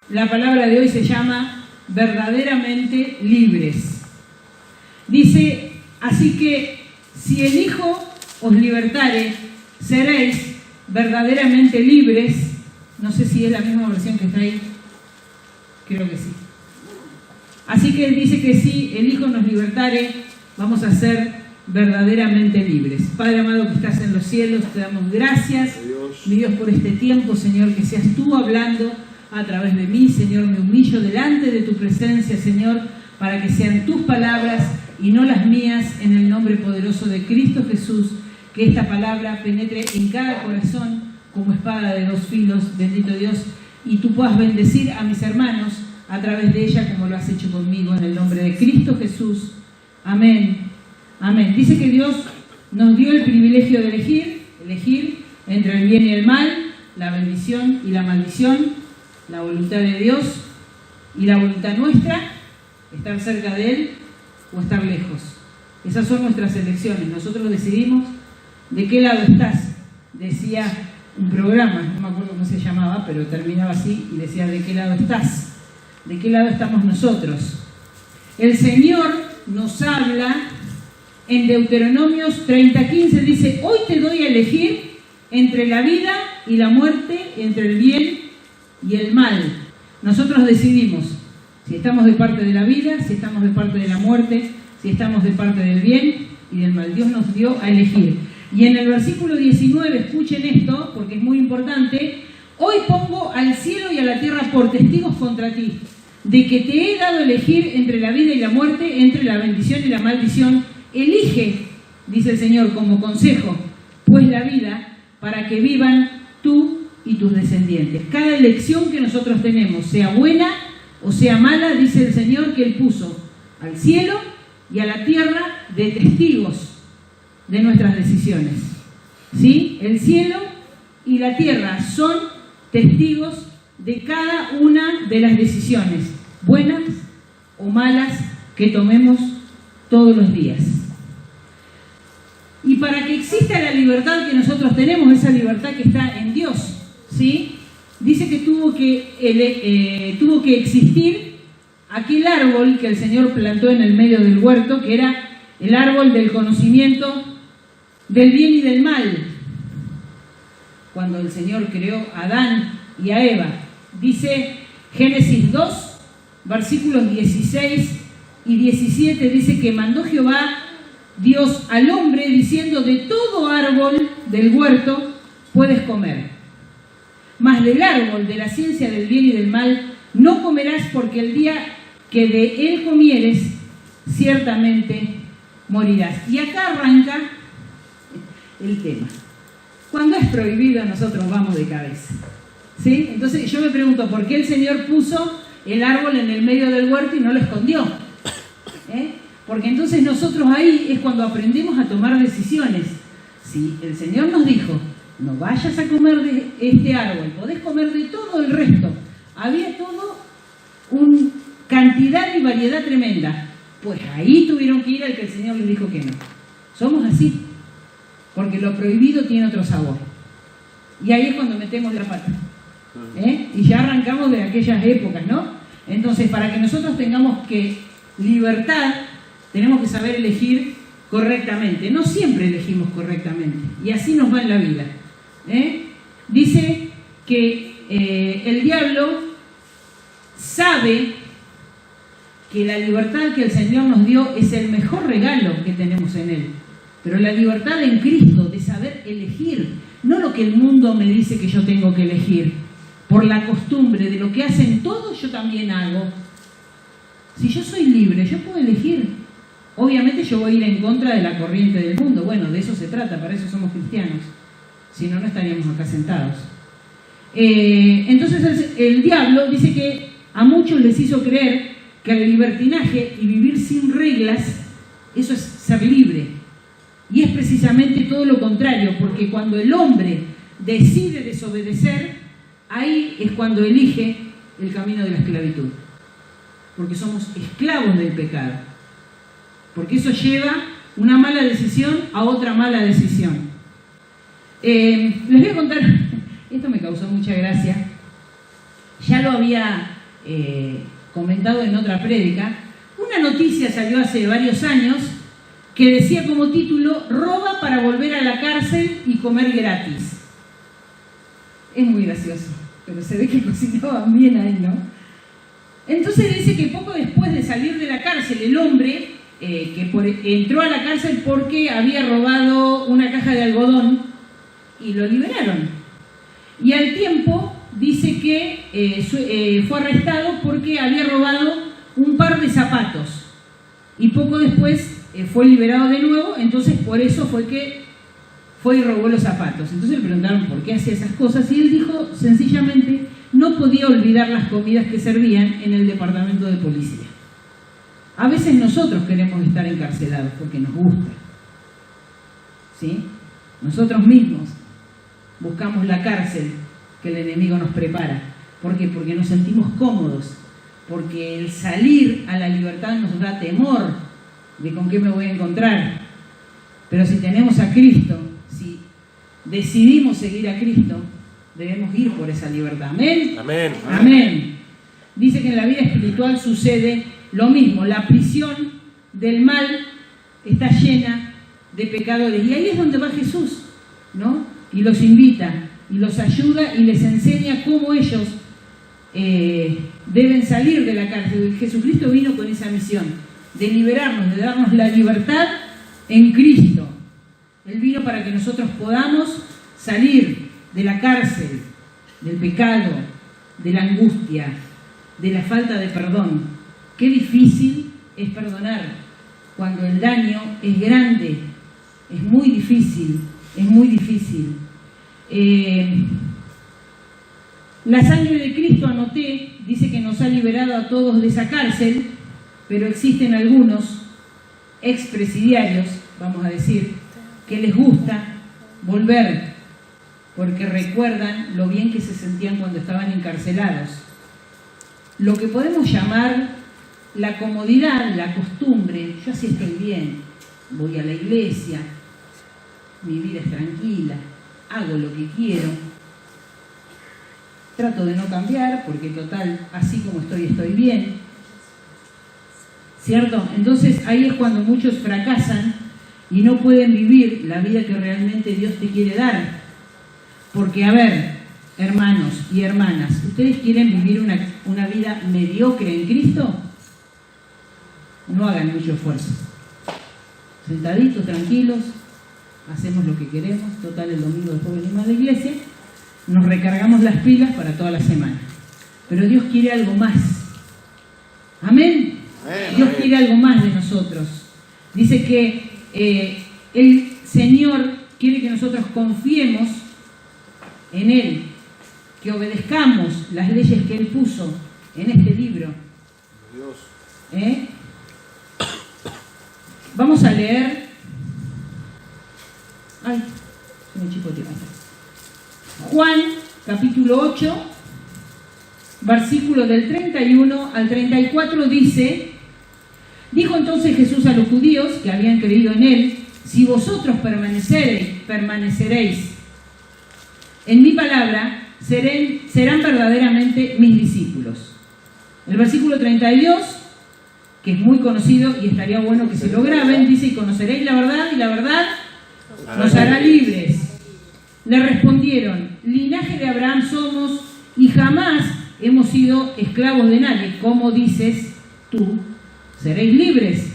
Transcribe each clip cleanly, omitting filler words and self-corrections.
La palabra de hoy se llama verdaderamente libres. Dice, así que si el Hijo os libertare, seréis verdaderamente libres. No sé si es la misma versión que está ahí. Creo que sí. Así que dice que si el Hijo nos libertare, vamos a ser verdaderamente libres. Padre amado que estás en los cielos, te damos gracias, mi Dios, por este tiempo, Señor, que seas tú hablando a través de mí, Señor. Me humillo delante de tu presencia, Señor, para que sean tus palabras y no las mías, en el nombre poderoso de Cristo Jesús. Que esta palabra penetre en cada corazón como espada de dos filos, bendito Dios, y tú puedas bendecir a mis hermanos a través de ella, como lo has hecho conmigo, en el nombre de Cristo Jesús. Amén. Amén. Dice que Dios nos dio el privilegio de elegir entre el bien y el mal, la bendición y la maldición, la voluntad de Dios y la voluntad nuestra, estar cerca de Él o estar lejos. Esas son nuestras elecciones. Nosotros decidimos de qué lado estás. Decía un programa, no me acuerdo cómo se llamaba, pero terminaba así y decía, ¿de qué lado estás? ¿De qué lado estamos nosotros? El Señor nos habla en Deuteronomios 30:15, dice, hoy te doy a elegir entre la vida y la muerte, entre el bien y el mal. Nosotros decidimos si estamos de parte de la vida, si estamos de parte de la muerte, si estamos de parte del bien y del mal. Dios nos dio a elegir. Y en el versículo 19, escuchen esto, porque es muy importante, hoy pongo al cielo y a la tierra por testigos contra ti, de que te he dado a elegir entre la vida y la muerte, entre la bendición y la maldición. Elige, dice el Señor, como consejo, pues la vida, para que vivan tú y tus descendientes. Cada elección que nosotros tenemos, sea buena o sea mala, dice el Señor que Él puso al cielo y a la tierra de testigos de nuestras decisiones. ¿Sí? El cielo y la tierra son testigos de cada una de las decisiones, buenas o malas, que tomemos todos los días. Y para que exista la libertad que nosotros tenemos, esa libertad que está en Dios, ¿sí? Dice que tuvo que existir aquel árbol que el Señor plantó en el medio del huerto, que era el árbol del conocimiento del bien y del mal. Cuando el Señor creó a Adán y a Eva, dice Génesis 2, versículos 16 y 17, dice que mandó Jehová Dios al hombre diciendo, de todo árbol del huerto puedes comer, mas del árbol de la ciencia del bien y del mal no comerás, porque el día que de él comieres ciertamente morirás. Y acá arranca el tema. Cuando es prohibido, nosotros vamos de cabeza, ¿sí? Entonces yo me pregunto, ¿por qué el Señor puso el árbol en el medio del huerto y no lo escondió? Porque entonces nosotros ahí es cuando aprendemos a tomar decisiones. Si el Señor nos dijo, no vayas a comer de este árbol, podés comer de todo el resto. Había todo una cantidad y variedad tremenda. Pues ahí tuvieron que ir al que el Señor les dijo que no. Somos así, porque lo prohibido tiene otro sabor. Y ahí es cuando metemos la pata. Y ya arrancamos de aquellas épocas, ¿no? Entonces, para que nosotros tengamos libertad, tenemos que saber elegir correctamente. No siempre elegimos correctamente. Y así nos va en la vida. Dice que el diablo sabe que la libertad que el Señor nos dio es el mejor regalo que tenemos en Él. Pero la libertad en Cristo, de saber elegir, no lo que el mundo me dice que yo tengo que elegir. Por la costumbre de lo que hacen todos, yo también hago. Si yo soy libre, yo puedo elegir. Obviamente yo voy a ir en contra de la corriente del mundo. Bueno, de eso se trata, para eso somos cristianos. Si no, no estaríamos acá sentados. Entonces el diablo dice que a muchos les hizo creer que el libertinaje y vivir sin reglas, eso es ser libre. Y es precisamente todo lo contrario, porque cuando el hombre decide desobedecer, ahí es cuando elige el camino de la esclavitud. Porque somos esclavos del pecado. Porque eso lleva una mala decisión a otra mala decisión. Les voy a contar, esto me causó mucha gracia. Ya lo había comentado en otra prédica. Una noticia salió hace varios años que decía como título: roba para volver a la cárcel y comer gratis. Es muy gracioso, pero se ve que cocinaban bien ahí, ¿no? Entonces dice que poco después de salir de la cárcel, el hombre entró a la cárcel porque había robado una caja de algodón y lo liberaron. Y al tiempo dice que fue arrestado porque había robado un par de zapatos. Y poco después fue liberado de nuevo, entonces por eso fue que fue y robó los zapatos. Entonces le preguntaron por qué hacía esas cosas y él dijo sencillamente: no podía olvidar las comidas que servían en el departamento de policía. A veces nosotros queremos estar encarcelados porque nos gusta, ¿sí? Nosotros mismos buscamos la cárcel que el enemigo nos prepara. ¿Por qué? Porque nos sentimos cómodos, porque el salir a la libertad nos da temor de con qué me voy a encontrar. Pero si tenemos a Cristo, si decidimos seguir a Cristo, debemos ir por esa libertad. ¿Amén? Amén. Amén. Dice que en la vida espiritual sucede lo mismo. La prisión del mal está llena de pecadores. Y ahí es donde va Jesús, ¿no? Y los invita, y los ayuda, y les enseña cómo ellos deben salir de la cárcel. Jesucristo vino con esa misión de liberarnos, de darnos la libertad en Cristo. Él vino para que nosotros podamos salir de la cárcel, del pecado, de la angustia, de la falta de perdón. Qué difícil es perdonar cuando el daño es grande. Es muy difícil, es muy difícil. La sangre de Cristo, anoté, dice que nos ha liberado a todos de esa cárcel, pero existen algunos expresidiarios, vamos a decir, que les gusta volver porque recuerdan lo bien que se sentían cuando estaban encarcelados. Lo que podemos llamar la comodidad, la costumbre. Yo así estoy bien, voy a la iglesia, mi vida es tranquila, hago lo que quiero, trato de no cambiar porque total, así como estoy bien, ¿cierto? Entonces ahí es cuando muchos fracasan y no pueden vivir la vida que realmente Dios te quiere dar. Porque, a ver, hermanos y hermanas, ¿ustedes quieren vivir una vida mediocre en Cristo? No hagan mucho esfuerzo. Sentaditos, tranquilos, hacemos lo que queremos. Total, el domingo después venimos a la iglesia, nos recargamos las pilas para toda la semana. Pero Dios quiere algo más. ¿Amén? Dios quiere algo más de nosotros. Dice que el Señor quiere que nosotros confiemos en Él, que obedezcamos las leyes que Él puso en este libro. Vamos a leer. Ay, se me chipoteó. Juan, capítulo 8, versículo del 31 al 34 dice: dijo entonces Jesús a los judíos que habían creído en Él: si vosotros permaneceréis en mi palabra, serán verdaderamente mis discípulos. El versículo 32, que es muy conocido y estaría bueno que se lo graben, dice: y conoceréis la verdad, y la verdad nos hará libres. Le respondieron: linaje de Abraham somos, y jamás hemos sido esclavos de nadie. ¿Cómo dices tú, seréis libres?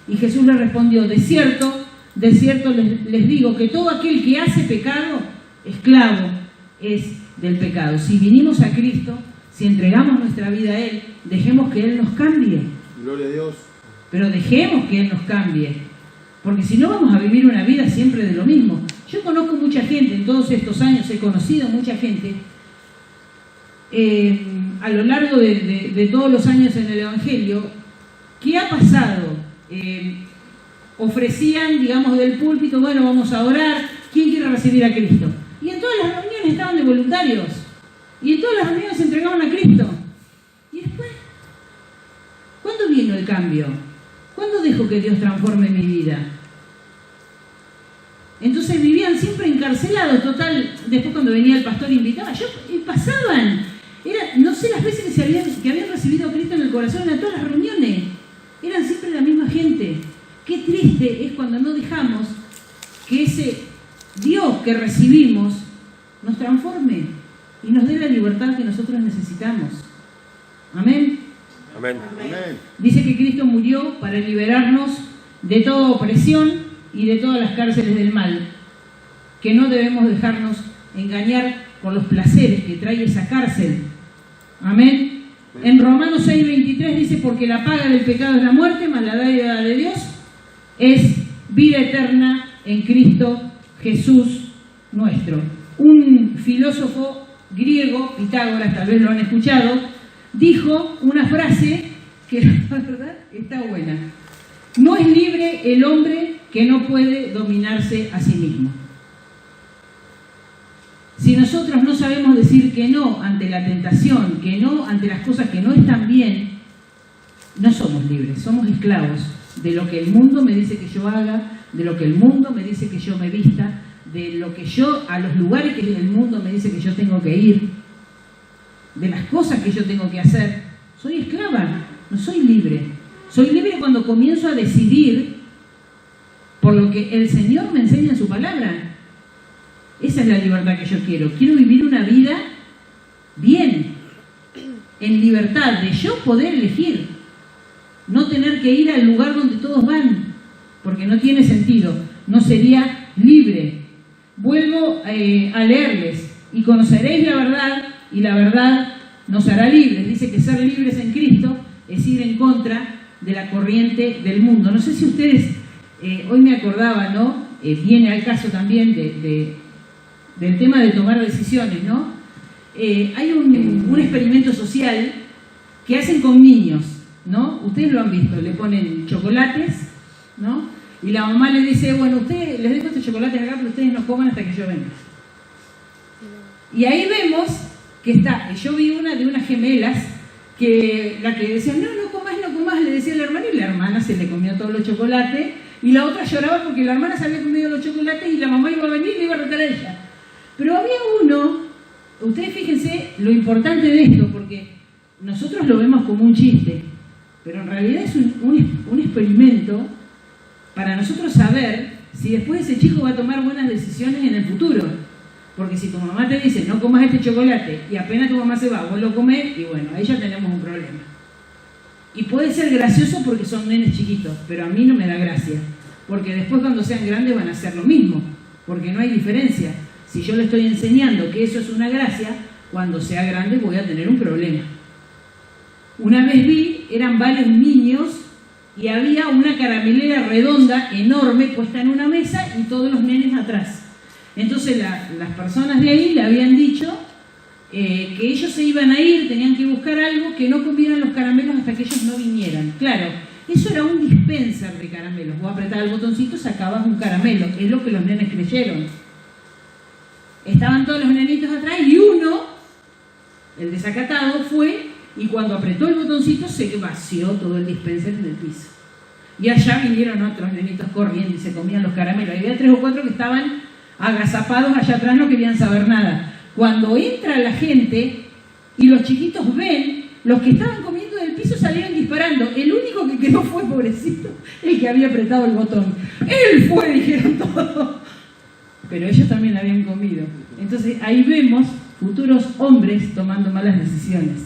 Y Jesús le respondió: de cierto les digo que todo aquel que hace pecado, esclavo es del pecado. Si vinimos a Cristo, si entregamos nuestra vida a Él, dejemos que Él nos cambie. Gloria a Dios. Pero dejemos que Él nos cambie, porque si no vamos a vivir una vida siempre de lo mismo. Yo conozco mucha gente, en todos estos años he conocido mucha gente, a lo largo de todos los años en el Evangelio, que ha pasado, ofrecían, digamos, del púlpito: bueno, vamos a orar, ¿quién quiere recibir a Cristo? Y en todas las reuniones estaban de voluntarios, y en todas las reuniones se entregaban a Cristo. Y después, ¿cuándo vino el cambio? ¿Cuándo dejo que Dios transforme mi vida? Entonces vivían siempre encarcelados. Total, después cuando venía el pastor invitaba, pasaban No sé las veces que habían recibido a Cristo en el corazón, en todas las reuniones. Eran siempre la misma gente. Qué triste es cuando no dejamos que ese Dios que recibimos nos transforme y nos dé la libertad que nosotros necesitamos. Amén. Amén. Dice que Cristo murió para liberarnos de toda opresión y de todas las cárceles del mal, que no debemos dejarnos engañar por los placeres que trae esa cárcel. Amén. En Romanos 6:23 dice, porque la paga del pecado es la muerte, mas la dádiva de Dios es vida eterna en Cristo Jesús nuestro. Un filósofo griego, Pitágoras, tal vez lo han escuchado, dijo una frase que la verdad está buena. No es libre el hombre que no puede dominarse a sí mismo. Si nosotros no sabemos decir que no ante la tentación, que no ante las cosas que no están bien, no somos libres, somos esclavos de lo que el mundo me dice que yo haga, de lo que el mundo me dice que yo me vista, de lo que a los lugares que el mundo me dice que yo tengo que ir, de las cosas que yo tengo que hacer. Soy esclava, no soy libre. Soy libre cuando comienzo a decidir por lo que el Señor me enseña en su palabra. Esa es la libertad que yo quiero. Quiero vivir una vida bien, en libertad, de yo poder elegir. No tener que ir al lugar donde todos van, porque no tiene sentido. No sería libre. Vuelvo a leerles. Y conoceréis la verdad, y la verdad nos hará libres. Dice que ser libres en Cristo es ir en contra de la corriente del mundo. No sé si ustedes, hoy me acordaba, ¿no? Viene al caso también del tema de tomar decisiones, ¿no? Hay un experimento social que hacen con niños, ¿no? Ustedes lo han visto, le ponen chocolates, ¿no? Y la mamá le dice, bueno, ustedes les dejo estos chocolates acá, pero ustedes no coman hasta que yo venga. Y ahí vemos que está, yo vi una de unas gemelas, que la que decía, no comas, le decía a la hermana, y la hermana se le comió todos los chocolates, y la otra lloraba porque la hermana se había comido los chocolates y la mamá iba a venir y le iba a retar a ella. Pero había uno, ustedes fíjense lo importante de esto, porque nosotros lo vemos como un chiste, pero en realidad es un experimento para nosotros saber si después ese chico va a tomar buenas decisiones en el futuro. Porque si tu mamá te dice, no comas este chocolate, y apenas tu mamá se va, vos lo comés, y bueno, ahí ya tenemos un problema. Y puede ser gracioso porque son nenes chiquitos, pero a mí no me da gracia. Porque después cuando sean grandes van a hacer lo mismo, porque no hay diferencia. Si yo le estoy enseñando que eso es una gracia, cuando sea grande voy a tener un problema. Una vez vi, eran varios niños, y había una caramelera redonda, enorme, puesta en una mesa, y todos los nenes atrás. Entonces las personas de ahí le habían dicho que ellos se iban a ir, tenían que buscar algo, que no comieran los caramelos hasta que ellos no vinieran. Claro, eso era un dispenser de caramelos. Vos apretabas el botoncito, sacabas un caramelo. Es lo que los nenes creyeron. Estaban todos los nenitos atrás y uno, el desacatado, fue y cuando apretó el botoncito se vació todo el dispenser en el piso. Y allá vinieron otros nenitos corriendo y se comían los caramelos. Había 3 o 4 que estaban agazapados allá atrás, no querían saber nada. Cuando entra la gente y los chiquitos ven, los que estaban comiendo del piso salieron disparando. El único que quedó fue, pobrecito, el que había apretado el botón. Él fue, dijeron todos. Pero ellos también habían comido. Entonces ahí vemos futuros hombres tomando malas decisiones.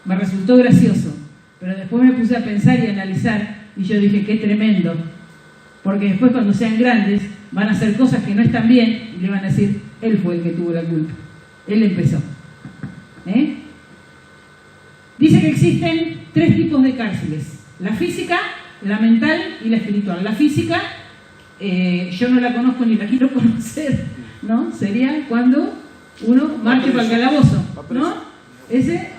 Me resultó gracioso, pero después me puse a pensar y a analizar y yo dije, qué tremendo. Porque después cuando sean grandes van a hacer cosas que no están bien y le van a decir, él fue el que tuvo la culpa. Él empezó. Dice que existen 3 tipos de cárceles. La física, la mental y la espiritual. La física, yo no la conozco ni la quiero conocer, ¿no? Sería cuando uno marche para el calabozo, ¿no? Ese,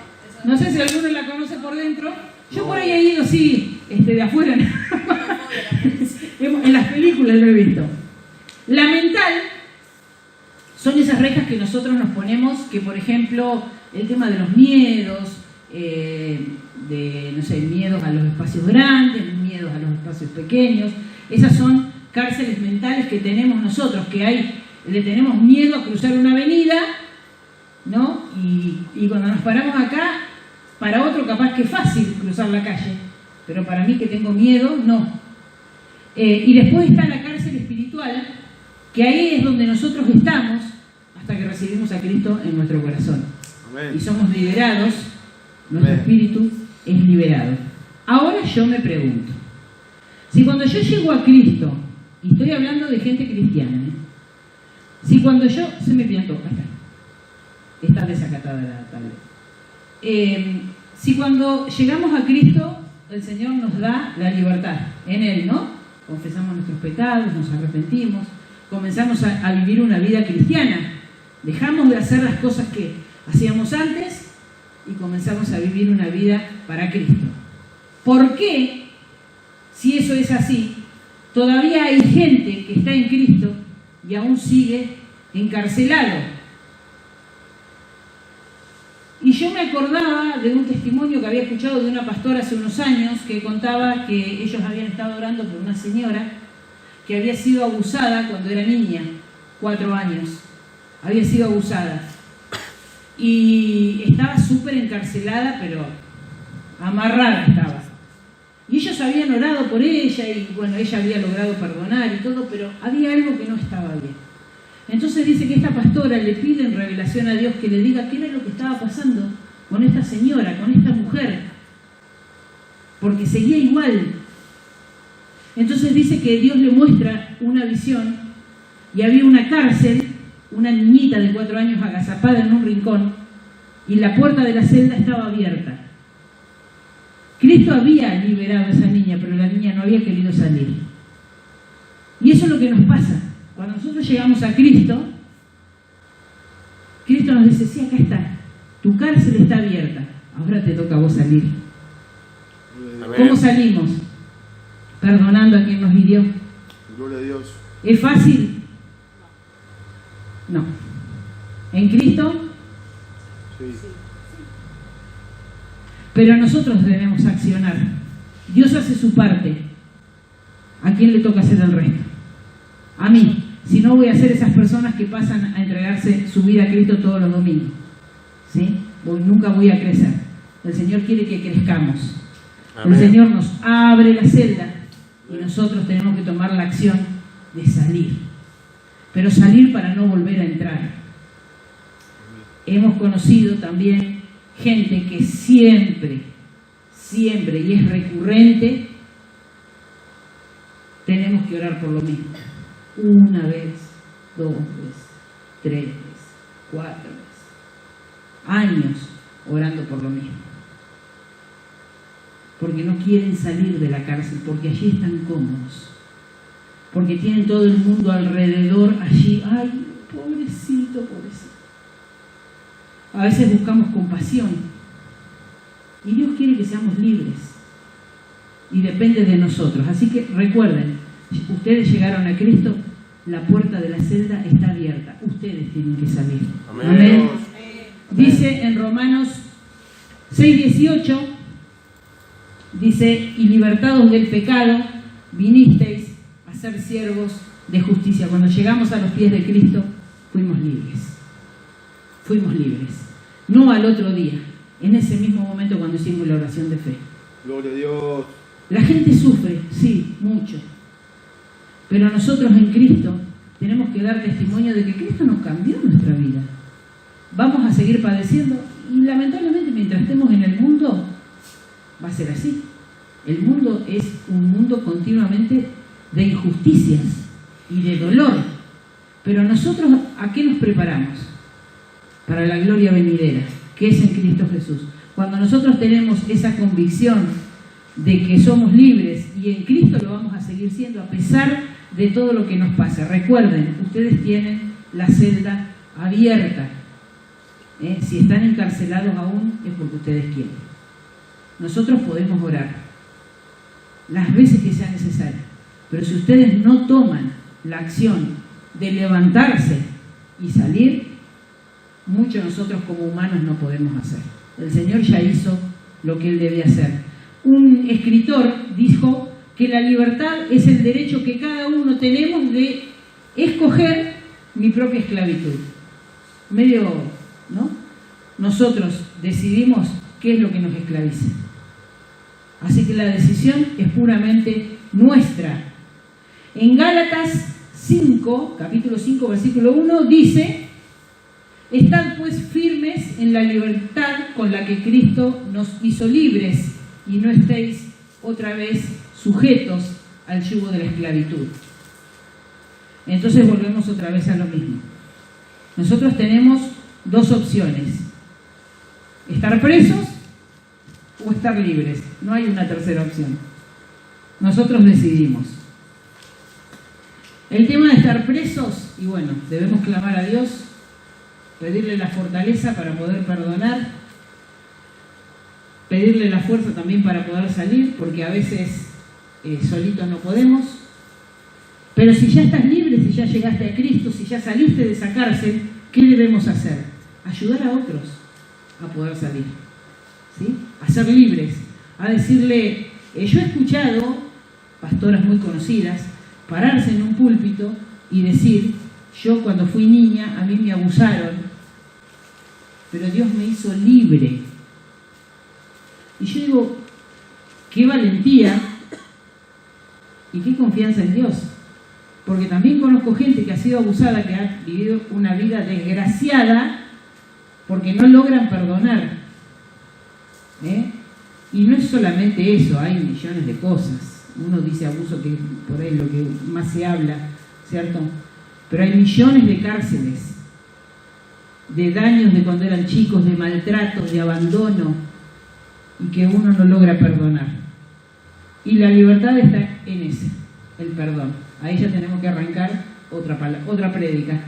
no sé si alguno la conoce por dentro. Yo por ahí he ido, sí, de afuera. En las películas lo he visto. La mental son esas rejas que nosotros nos ponemos, que por ejemplo, el tema de los miedos, no sé, miedos a los espacios grandes, miedos a los espacios pequeños, esas son cárceles mentales que tenemos nosotros, que le tenemos miedo a cruzar una avenida, ¿no? Y cuando nos paramos acá, para otro capaz que es fácil cruzar la calle, pero para mí que tengo miedo, no. Y después está la cárcel espiritual, que ahí es donde nosotros estamos hasta que recibimos a Cristo en nuestro corazón. Amén. Y somos liberados, nuestro Amén. Espíritu es liberado. Ahora yo me pregunto, si cuando yo llego a Cristo, y estoy hablando de gente cristiana, si cuando yo, se me piantó, acá está desacatada la tablet. Si cuando llegamos a Cristo, el Señor nos da la libertad en Él, ¿no? Confesamos nuestros pecados, nos arrepentimos, comenzamos a vivir una vida cristiana, dejamos de hacer las cosas que hacíamos antes y comenzamos a vivir una vida para Cristo. ¿Por qué, si eso es así, todavía hay gente que está en Cristo y aún sigue encarcelado? Y yo me acordaba de un testimonio que había escuchado de una pastora hace unos años que contaba que ellos habían estado orando por una señora que había sido abusada cuando era niña, 4 años. Había sido abusada. Y estaba súper encarcelada, pero amarrada estaba. Y ellos habían orado por ella y bueno, ella había logrado perdonar y todo, pero había algo que no estaba bien. Entonces dice que esta pastora le pide en revelación a Dios que le diga qué era lo que estaba pasando con esta señora, con esta mujer, porque seguía igual. Entonces dice que Dios le muestra una visión y había una cárcel, una niñita de 4 años agazapada en un rincón y la puerta de la celda estaba abierta. Cristo había liberado a esa niña, pero la niña no había querido salir. Y eso es lo que nos pasa. Cuando nosotros llegamos a Cristo, Cristo nos dice, sí, acá está, tu cárcel está abierta, ahora te toca a vos salir. Amén. ¿Cómo salimos? Perdonando a quien nos hirió. Gloria a Dios. ¿Es fácil? No. ¿En Cristo? Sí. Pero nosotros debemos accionar. Dios hace su parte. ¿A quién le toca hacer el resto? A mí. Si no, voy a ser esas personas que pasan a entregarse su vida a Cristo todos los domingos. ¿Sí? Nunca voy a crecer. El Señor quiere que crezcamos. Amén. El Señor nos abre la celda y nosotros tenemos que tomar la acción de salir. Pero salir para no volver a entrar. Hemos conocido también gente que siempre, y es recurrente, tenemos que orar por lo mismo. 1 vez, 2 veces, 3 veces, 4 veces. Años orando por lo mismo. Porque no quieren salir de la cárcel, porque allí están cómodos. Porque tienen todo el mundo alrededor allí. Ay, pobrecito, pobrecito. A veces buscamos compasión. Y Dios quiere que seamos libres. Y depende de nosotros. Así que recuerden, si ustedes llegaron a Cristo, la puerta de la celda está abierta. Ustedes tienen que salir. Amén. Amén. Dice en Romanos 6:18, dice, y libertados del pecado, vinisteis a ser siervos de justicia. Cuando llegamos a los pies de Cristo, fuimos libres. Fuimos libres. No al otro día, en ese mismo momento cuando hicimos la oración de fe. Gloria a Dios. La gente sufre, sí, mucho. Pero nosotros en Cristo tenemos que dar testimonio de que Cristo nos cambió nuestra vida. Vamos a seguir padeciendo y lamentablemente mientras estemos en el mundo va a ser así. El mundo es un mundo continuamente de injusticias y de dolor. Pero nosotros, ¿a qué nos preparamos? Para la gloria venidera, que es en Cristo Jesús. Cuando nosotros tenemos esa convicción de que somos libres y en Cristo lo vamos a seguir siendo a pesar de todo lo que nos pasa. Recuerden, ustedes tienen la celda abierta. Si están encarcelados aún es porque ustedes quieren. Nosotros podemos orar las veces que sea necesario, pero si ustedes no toman la acción de levantarse y salir, mucho nosotros como humanos no podemos hacer. El Señor ya hizo lo que Él debía hacer. Un escritor dijo que la libertad es el derecho que cada uno tenemos de escoger mi propia esclavitud. Medio, ¿no? nosotros decidimos qué es lo que nos esclaviza. Así que la decisión es puramente nuestra. En Gálatas 5, capítulo 5, versículo 1, dice: estad pues firmes en la libertad con la que Cristo nos hizo libres, y no estéis otra vez sujetos al yugo de la esclavitud. Entonces volvemos otra vez a lo mismo. Nosotros tenemos dos opciones: estar presos o estar libres. No hay una tercera opción. Nosotros decidimos. El tema de estar presos, y bueno, debemos clamar a Dios, pedirle la fortaleza para poder perdonar, pedirle la fuerza también para poder salir, porque a veces solitos no podemos. Pero si ya estás libre, si ya llegaste a Cristo, si ya saliste de esa cárcel, ¿qué debemos hacer? Ayudar a otros a poder salir, ¿sí? A ser libres, a decirle, yo he escuchado pastoras muy conocidas pararse en un púlpito y decir: yo cuando fui niña a mí me abusaron, pero Dios me hizo libre. Y yo digo, qué valentía y qué confianza en Dios, porque también conozco gente que ha sido abusada, que ha vivido una vida desgraciada porque no logran perdonar, y no es solamente eso, hay millones de cosas. Uno dice abuso, que por ahí es lo que más se habla, ¿cierto? Pero hay millones de cárceles, de daños de cuando eran chicos, de maltratos, de abandono, y que uno no logra perdonar. Y la libertad está en ese, el perdón. Ahí ya tenemos que arrancar otra prédica,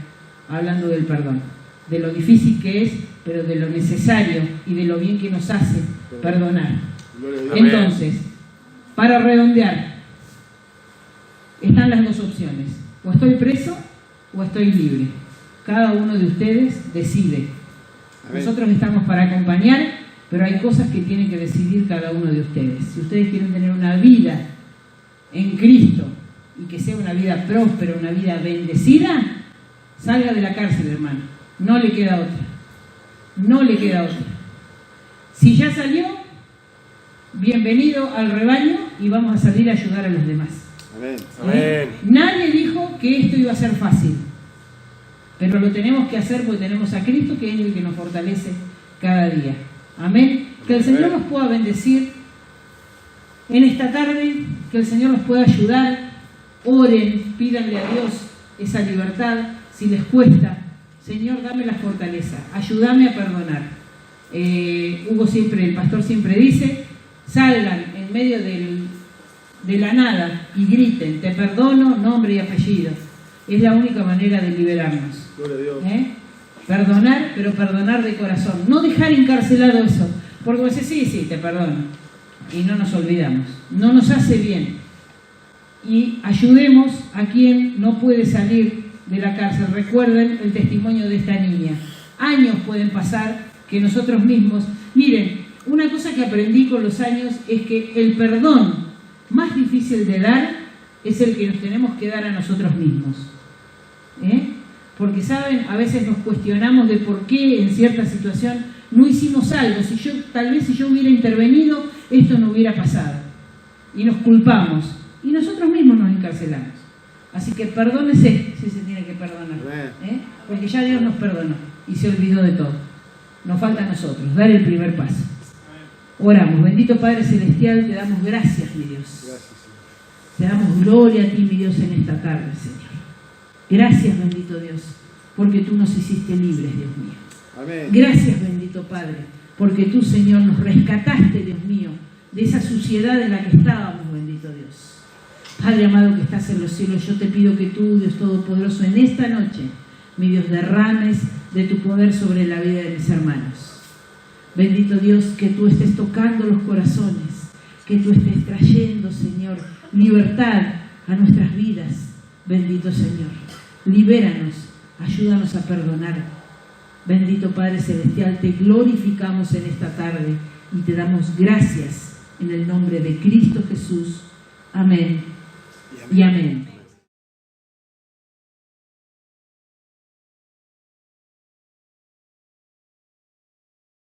hablando del perdón, de lo difícil que es, pero de lo necesario y de lo bien que nos hace perdonar. Entonces, para redondear, están las dos opciones: o estoy preso o estoy libre. Cada uno de ustedes decide. Amén. Nosotros estamos para acompañar, pero hay cosas que tienen que decidir cada uno de ustedes. Si ustedes quieren tener una vida en Cristo y que sea una vida próspera, una vida bendecida, salga de la cárcel, hermano. No le queda otra. No le queda otra. Si ya salió, bienvenido al rebaño y vamos a salir a ayudar a los demás. Amén. Amén. Nadie dijo que esto iba a ser fácil, pero lo tenemos que hacer porque tenemos a Cristo, que es el que nos fortalece cada día. Amén. Que el Señor nos pueda bendecir en esta tarde, que el Señor nos pueda ayudar. Oren, pídanle a Dios esa libertad. Si les cuesta, Señor, dame la fortaleza, ayúdame a perdonar. El pastor siempre dice: salgan en medio de la nada y griten: te perdono, nombre y apellido. Es la única manera de liberarnos. Gloria a Dios. Perdonar, pero perdonar de corazón. No dejar encarcelado eso, porque vos decís: sí, te perdono, y no nos olvidamos. No nos hace bien. Y ayudemos a quien no puede salir de la cárcel. Recuerden el testimonio de esta niña. Años pueden pasar que nosotros mismos... Miren, una cosa que aprendí con los años es que el perdón más difícil de dar es el que nos tenemos que dar a nosotros mismos. Porque, ¿saben? A veces nos cuestionamos de por qué en cierta situación no hicimos algo. Tal vez si yo hubiera intervenido, esto no hubiera pasado. Y nos culpamos. Y nosotros mismos nos encarcelamos. Así que perdónese si se tiene que perdonar. Porque ya Dios nos perdonó y se olvidó de todo. Nos falta a nosotros dar el primer paso. Oramos. Bendito Padre Celestial, te damos gracias, mi Dios. Gracias, Te damos gloria a ti, mi Dios, en esta tarde, Señor. Gracias, bendito Dios, porque tú nos hiciste libres, Dios mío. Amén. Gracias, bendito Padre, porque tú, Señor, nos rescataste, Dios mío, de esa suciedad en la que estábamos, bendito Dios. Padre amado que estás en los cielos, yo te pido que tú, Dios Todopoderoso, en esta noche, mi Dios, derrames de tu poder sobre la vida de mis hermanos. Bendito Dios, que tú estés tocando los corazones, que tú estés trayendo, Señor, libertad a nuestras vidas. Bendito Señor, libéranos, ayúdanos a perdonar. Bendito Padre Celestial, te glorificamos en esta tarde y te damos gracias en el nombre de Cristo Jesús. Amén y amén.